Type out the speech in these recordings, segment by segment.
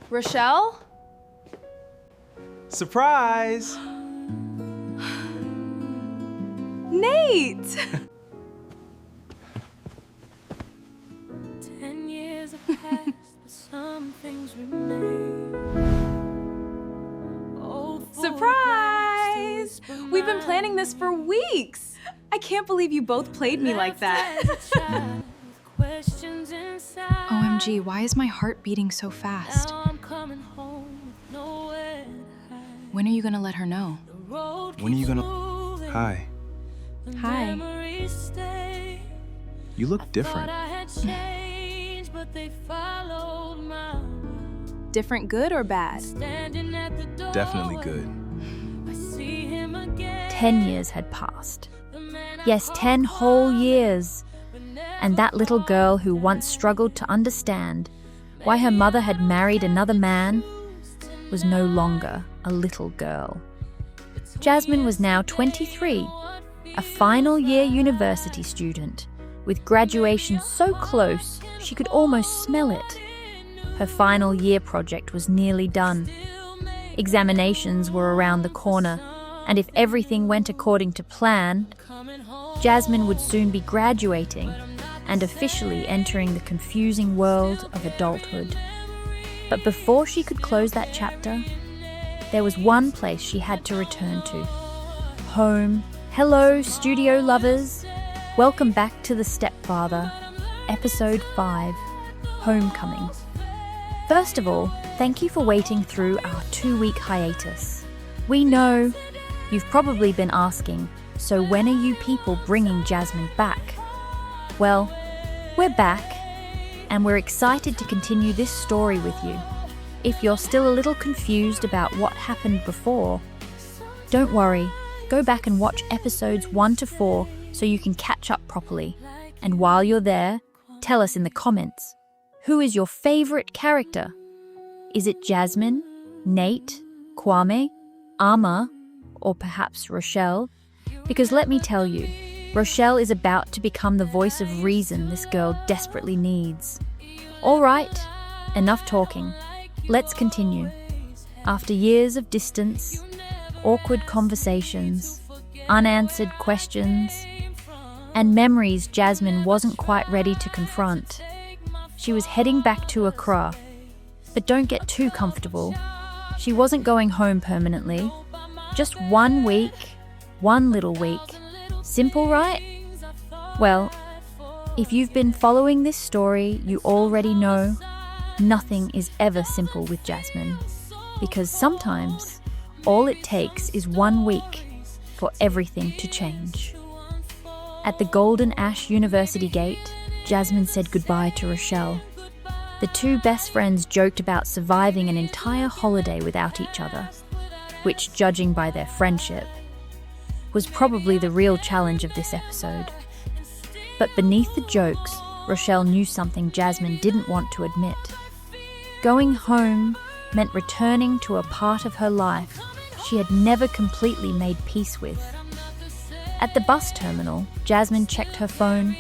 Rochelle? Surprise! Nate! 10 years have passed, but some things remain. Surprise! We've been planning this for weeks. I can't believe you both played me like that. OMG, why is my heart beating so fast? When are you gonna let her know? When are you gonna... Hi. Hi. You look different. Different good or bad? Definitely good. 10 years had passed. Yes, 10 whole years. And that little girl who once struggled to understand why her mother had married another man was no longer a little girl. Jasmine was now 23, a final year university student, with graduation so close she could almost smell it. Her final year project was nearly done. Examinations were around the corner, and if everything went according to plan, Jasmine would soon be graduating and officially entering the confusing world of adulthood. But before she could close that chapter, there was one place she had to return to. Home. Hello, studio lovers. Welcome back to The Stepfather, Episode 5, Homecoming. First of all, thank you for waiting through our 2-week hiatus. We know you've probably been asking, so when are you people bringing Jasmine back? Well, we're back, and we're excited to continue this story with you. If you're still a little confused about what happened before, don't worry, go back and watch episodes 1 to 4 so you can catch up properly. And while you're there, tell us in the comments, who is your favourite character? Is it Jasmine, Nate, Kwame, Amma, or perhaps Rochelle? Because let me tell you, Rochelle is about to become the voice of reason this girl desperately needs. All right, enough talking. Let's continue. After years of distance, awkward conversations, unanswered questions, and memories Jasmine wasn't quite ready to confront, she was heading back to Accra. But don't get too comfortable. She wasn't going home permanently. Just 1 week, one little week. Simple, right? Well, if you've been following this story, you already know nothing is ever simple with Jasmine, because sometimes all it takes is 1 week for everything to change. At the Golden Ash University gate, Jasmine said goodbye to Rochelle. The two best friends joked about surviving an entire holiday without each other, which, judging by their friendship, was probably the real challenge of this episode. But beneath the jokes, Rochelle knew something Jasmine didn't want to admit. Going home meant returning to a part of her life she had never completely made peace with. At the bus terminal, Jasmine checked her phone.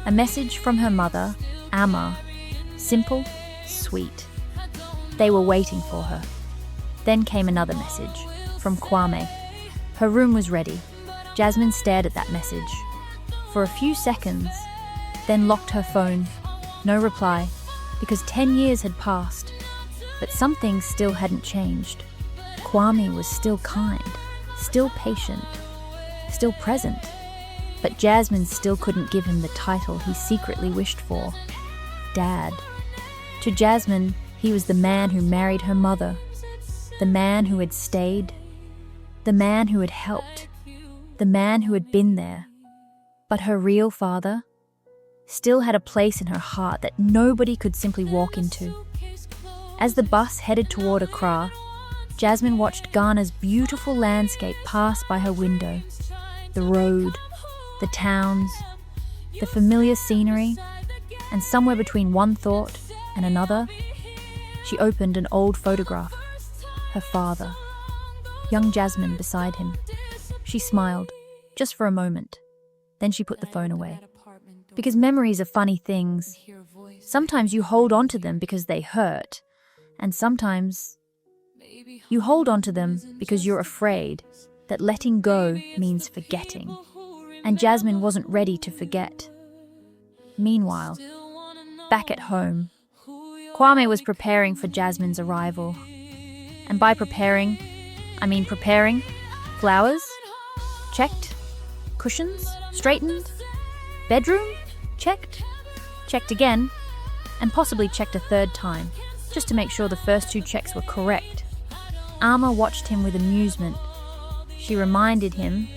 A message from her mother, Amma. Simple, sweet. They were waiting for her. Then came another message, from Kwame. Her room was ready. Jasmine stared at that message for a few seconds, then locked her phone. No reply, because 10 years had passed. But some things still hadn't changed. Kwame was still kind, still patient, still present. But Jasmine still couldn't give him the title he secretly wished for, Dad. To Jasmine, he was the man who married her mother, the man who had stayed, the man who had helped, the man who had been there. But her real father still had a place in her heart that nobody could simply walk into. As the bus headed toward Accra, Jasmine watched Ghana's beautiful landscape pass by her window. The road, the towns, the familiar scenery, and somewhere between one thought and another, she opened an old photograph. Her father. Young Jasmine beside him. She smiled, just for a moment. Then she put the phone away. Because memories are funny things. Sometimes you hold on to them because they hurt, And sometimes you hold on to them because you're afraid that letting go means forgetting. And Jasmine wasn't ready to forget. Meanwhile, back at home, Kwame was preparing for Jasmine's arrival. And by preparing, I mean preparing. Flowers? Checked. Cushions? Straightened. Bedroom? Checked. Checked again. And possibly checked a third time, just to make sure the first 2 checks were correct. Amma watched him with amusement. She reminded him,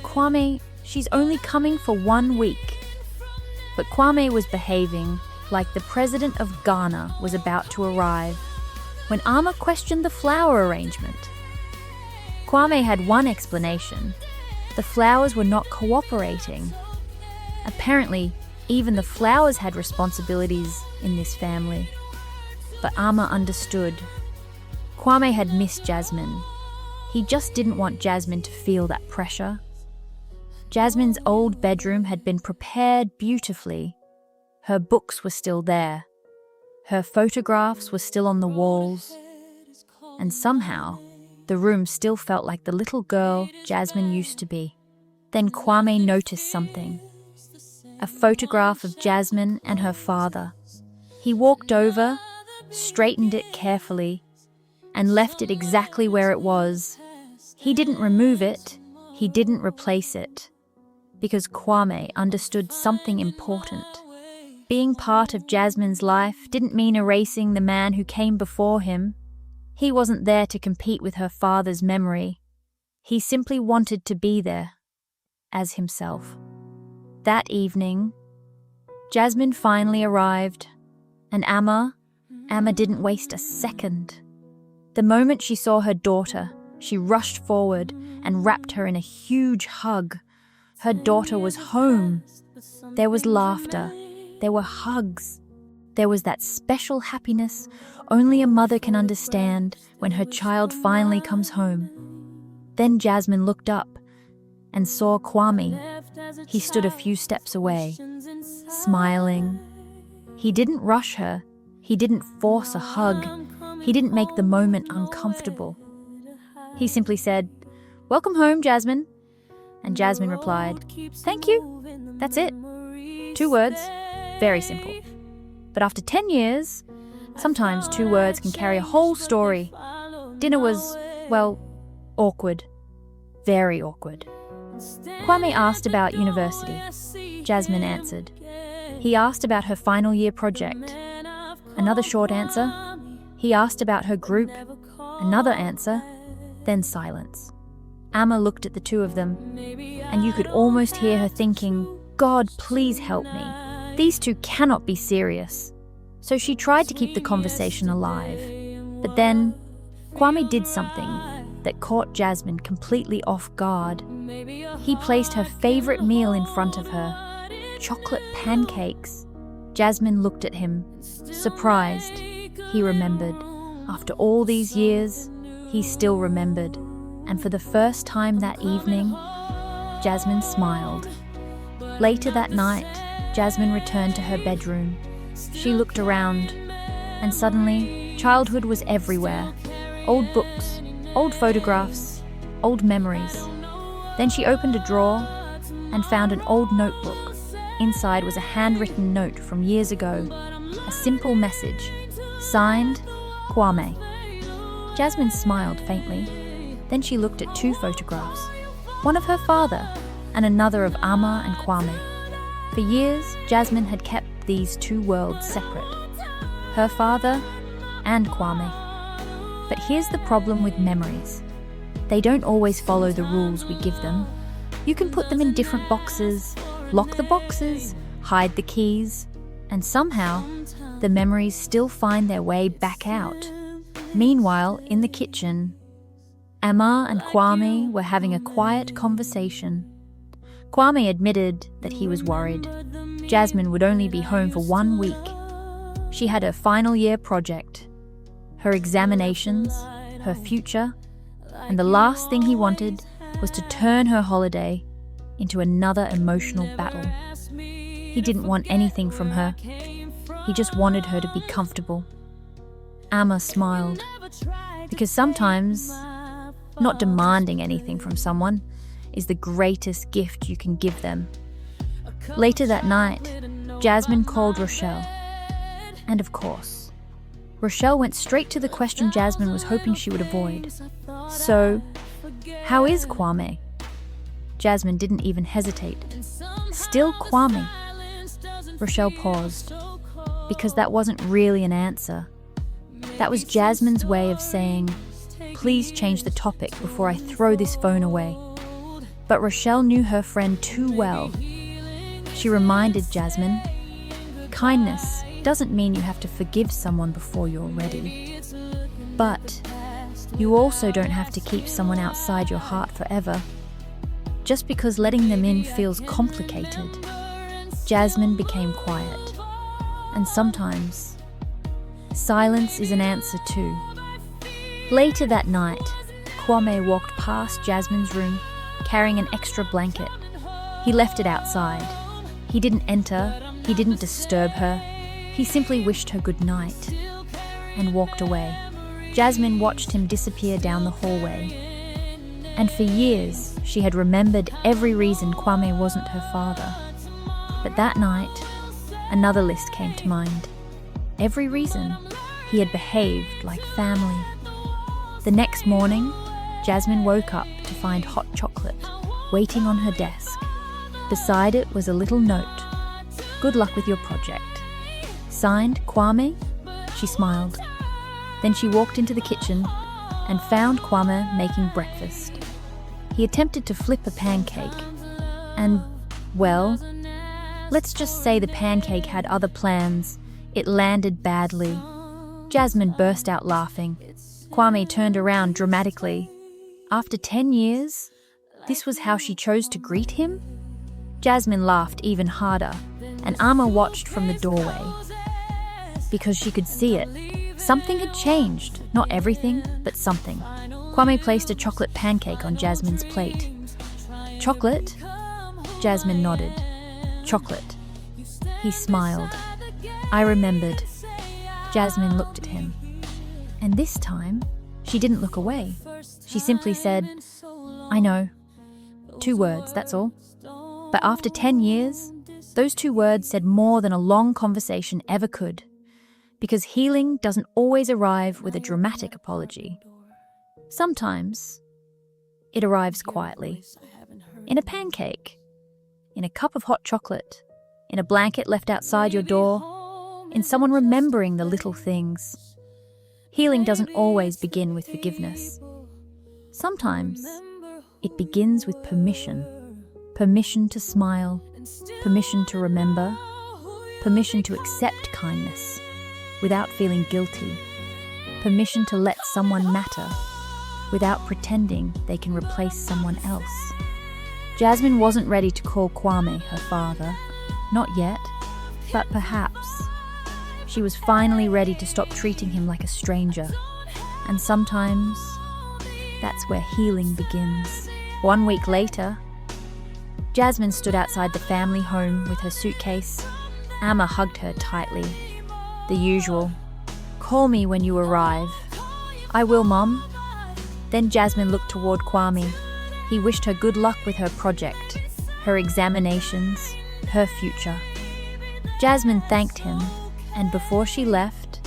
"Kwame, she's only coming for 1 week." But Kwame was behaving like the president of Ghana was about to arrive when Amma questioned the flower arrangement. Kwame had one explanation. The flowers were not cooperating. Apparently, even the flowers had responsibilities in this family. But Amma understood. Kwame had missed Jasmine. He just didn't want Jasmine to feel that pressure. Jasmine's old bedroom had been prepared beautifully. Her books were still there. Her photographs were still on the walls. And somehow, the room still felt like the little girl Jasmine used to be. Then Kwame noticed something. A photograph of Jasmine and her father. He walked over, straightened it carefully, and left it exactly where it was. He didn't remove it, he didn't replace it, because Kwame understood something important. Being part of Jasmine's life didn't mean erasing the man who came before him. He wasn't there to compete with her father's memory. He simply wanted to be there, as himself. That evening, Jasmine finally arrived, and Amma didn't waste a second. The moment she saw her daughter, she rushed forward and wrapped her in a huge hug. Her daughter was home. There was laughter. There were hugs. There was that special happiness only a mother can understand when her child finally comes home. Then Jasmine looked up and saw Kwame. He stood a few steps away, smiling. He didn't rush her. He didn't force a hug. He didn't make the moment uncomfortable. He simply said, "Welcome home, Jasmine." And Jasmine replied, "Thank you." That's it. 2 words. Very simple. But after 10 years, sometimes 2 words can carry a whole story. Dinner was, well, awkward. Very awkward. Kwame asked about university. Jasmine answered. He asked about her final year project. Another short answer. He asked about her group. Another answer. Then silence. Amma looked at the 2 of them, and you could almost hear her thinking, "God, please help me. These 2 cannot be serious." So she tried to keep the conversation alive. But then, Kwame did something that caught Jasmine completely off guard. He placed her favorite meal in front of her, chocolate pancakes. Jasmine looked at him, surprised. He remembered. After all these years, he still remembered. And for the first time that evening, Jasmine smiled. Later that night, Jasmine returned to her bedroom. She looked around, and suddenly, childhood was everywhere. Old books, old photographs, old memories. Then she opened a drawer and found an old notebook. Inside was a handwritten note from years ago, a simple message, signed Kwame. Jasmine smiled faintly. Then she looked at 2 photographs, one of her father and another of Amma and Kwame. For years, Jasmine had kept these 2 worlds separate, her father and Kwame. But here's the problem with memories. They don't always follow the rules we give them. You can put them in different boxes, lock the boxes, hide the keys, and somehow the memories still find their way back out. Meanwhile, in the kitchen, Amma and Kwame were having a quiet conversation. Kwame admitted that he was worried. Jasmine would only be home for 1 week. She had her final year project, her examinations, her future, and the last thing he wanted was to turn her holiday into another emotional battle. He didn't want anything from her. He just wanted her to be comfortable. Amma smiled. Because sometimes, not demanding anything from someone is the greatest gift you can give them. Later that night, Jasmine called Rochelle. And of course, Rochelle went straight to the question Jasmine was hoping she would avoid. So, how is Kwame? Jasmine didn't even hesitate. Still Kwame. Rochelle paused, because that wasn't really an answer. That was Jasmine's way of saying, please change the topic before I throw this phone away. But Rochelle knew her friend too well. She reminded Jasmine, kindness doesn't mean you have to forgive someone before you're ready. But you also don't have to keep someone outside your heart forever. Just because letting them in feels complicated. Jasmine became quiet. And sometimes, silence is an answer too. Later that night, Kwame walked past Jasmine's room, carrying an extra blanket. He left it outside. He didn't enter, he didn't disturb her. He simply wished her good night and walked away. Jasmine watched him disappear down the hallway. And for years, she had remembered every reason Kwame wasn't her father. But that night, another list came to mind. Every reason he had behaved like family. The next morning, Jasmine woke up to find hot chocolate waiting on her desk. Beside it was a little note. Good luck with your project. Signed, Kwame? She smiled. Then she walked into the kitchen and found Kwame making breakfast. He attempted to flip a pancake. And, well, let's just say the pancake had other plans. It landed badly. Jasmine burst out laughing. Kwame turned around dramatically. After 10 years, this was how she chose to greet him? Jasmine laughed even harder, and Amma watched from the doorway. Because she could see it. Something had changed. Not everything, but something. Kwame placed a chocolate pancake on Jasmine's plate. Chocolate? Jasmine nodded. Chocolate. He smiled. I remembered. Jasmine looked at him. And this time, she didn't look away. She simply said, I know. 2 words, that's all. But after 10 years, those 2 words said more than a long conversation ever could. Because healing doesn't always arrive with a dramatic apology. Sometimes, it arrives quietly. In a pancake. In a cup of hot chocolate. In a blanket left outside your door. In someone remembering the little things. Healing doesn't always begin with forgiveness. Sometimes, it begins with permission. Permission to smile. Permission to remember. Permission to accept kindness without feeling guilty. Permission to let someone matter without pretending they can replace someone else. Jasmine wasn't ready to call Kwame her father. Not yet, but perhaps. She was finally ready to stop treating him like a stranger. And sometimes, that's where healing begins. 1 week later, Jasmine stood outside the family home with her suitcase. Amma hugged her tightly. The usual, call me when you arrive. I will, Mom. Then Jasmine looked toward Kwame. He wished her good luck with her project, her examinations, her future. Jasmine thanked him, and before she left,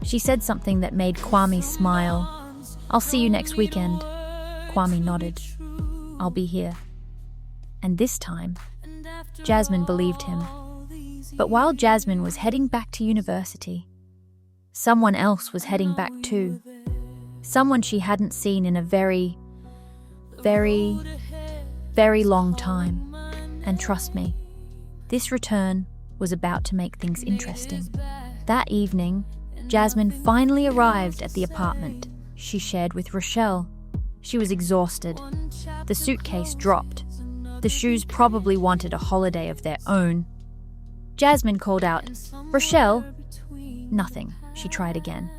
she said something that made Kwame smile. I'll see you next weekend. Kwame nodded. I'll be here. And this time, Jasmine believed him. But while Jasmine was heading back to university, someone else was heading back too. Someone she hadn't seen in a very, very, very long time. And trust me, this return was about to make things interesting. That evening, Jasmine finally arrived at the apartment she shared with Rochelle. She was exhausted. The suitcase dropped. The shoes probably wanted a holiday of their own. Jasmine called out, Rochelle? Nothing. She tried again.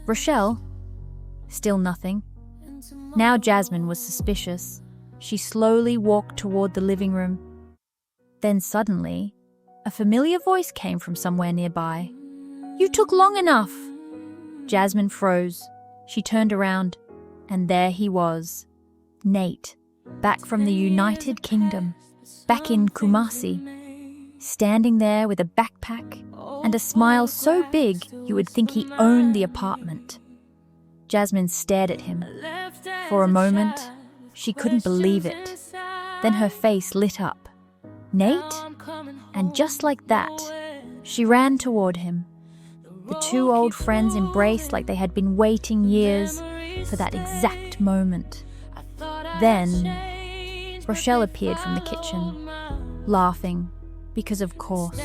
Rochelle? Still nothing. Now Jasmine was suspicious. She slowly walked toward the living room. Then suddenly, a familiar voice came from somewhere nearby. You took long enough. Jasmine froze. She turned around, and there he was. Nate, back from the United Kingdom, back in Kumasi, standing there with a backpack and a smile so big you would think he owned the apartment. Jasmine stared at him. For a moment, she couldn't believe it. Then her face lit up. Nate? And just like that, she ran toward him. The two old friends embraced like they had been waiting years for that exact moment. Then, Rochelle appeared from the kitchen, laughing, because of course.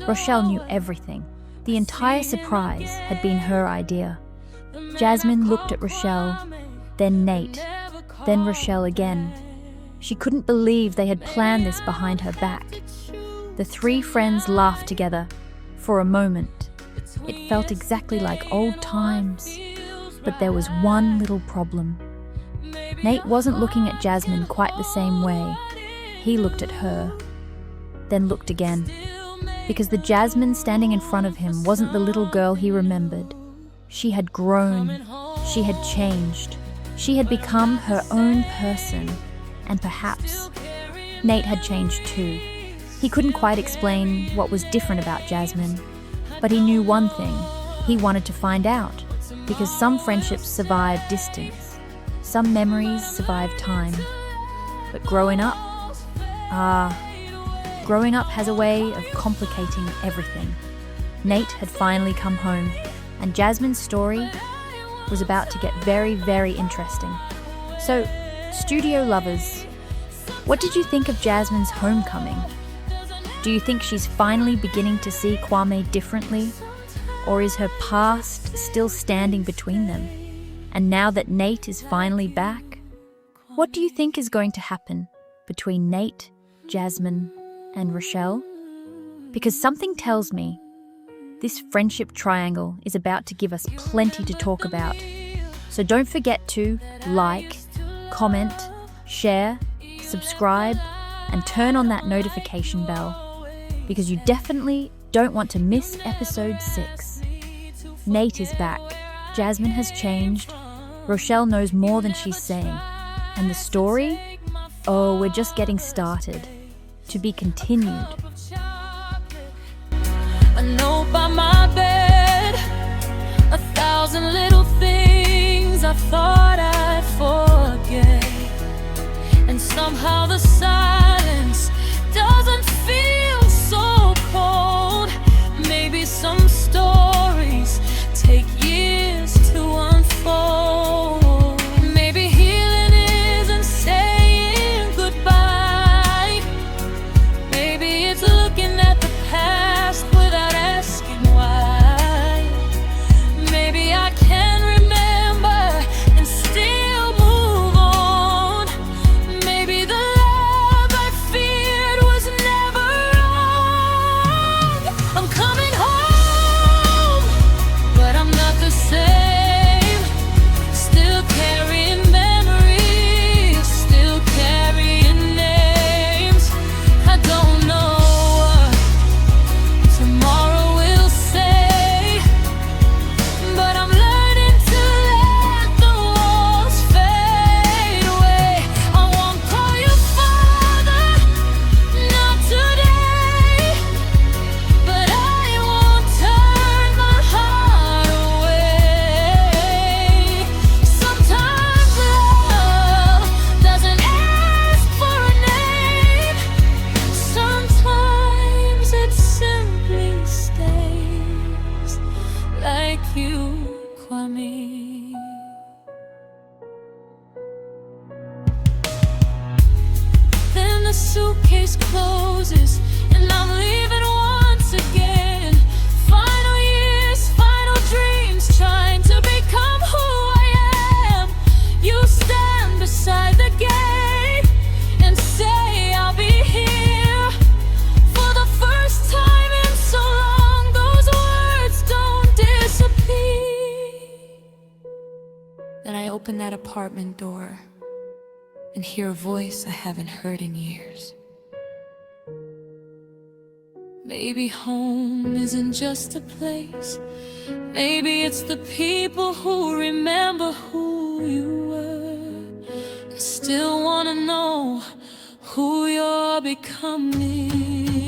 Rochelle knew everything. The entire surprise had been her idea. Jasmine looked at Rochelle, then Nate, then Rochelle again. She couldn't believe they had planned this behind her back. The three friends laughed together. For a moment, it felt exactly like old times. But there was one little problem. Nate wasn't looking at Jasmine quite the same way. He looked at her, then looked again. Because the Jasmine standing in front of him wasn't the little girl he remembered. She had grown. She had changed. She had become her own person. And perhaps Nate had changed too. He couldn't quite explain what was different about Jasmine, but he knew one thing. He wanted to find out, because some friendships survive distance, some memories survive time. But growing up has a way of complicating everything. Nate had finally come home, and Jasmine's story was about to get very, very interesting. So, studio lovers, what did you think of Jasmine's homecoming? Do you think she's finally beginning to see Kwame differently? Or is her past still standing between them? And now that Nate is finally back, what do you think is going to happen between Nate, Jasmine, and Rochelle? Because something tells me this friendship triangle is about to give us plenty to talk about. So don't forget to like, comment, share, subscribe, and turn on that notification bell, because you definitely don't want to miss episode 6. Nate is back. Jasmine has changed. Rochelle knows more than she's saying. And the story? Oh, we're just getting started. To be continued. A note by my bed, 1,000 little things I thought I'd forget. And somehow the silence doesn't feel so cold. Maybe some stories take years to unfold. Maybe healing isn't saying goodbye. Maybe it's looking at the past without asking why. Maybe I can remember and still move on. Maybe the love I feared was never wrong. I'm coming home, but I'm not the same. Still carrying memories, still carrying names. I don't know what tomorrow will say, but I'm learning to let the walls fade away. I won't call you father, not today, but I won't turn my heart away. Sometimes love doesn't ask for a name. Sometimes it simply stays like you, Kwame. Then the suitcase closes and I'm leaving once again. Final years, final dreams, trying to become who I am. You stand beside the gate and say I'll be here. For the first time in so long, those words don't disappear. Then I open that apartment door and hear a voice I haven't heard in years. Maybe home isn't just a place. Maybe it's the people who remember who you were and still wanna know who you're becoming.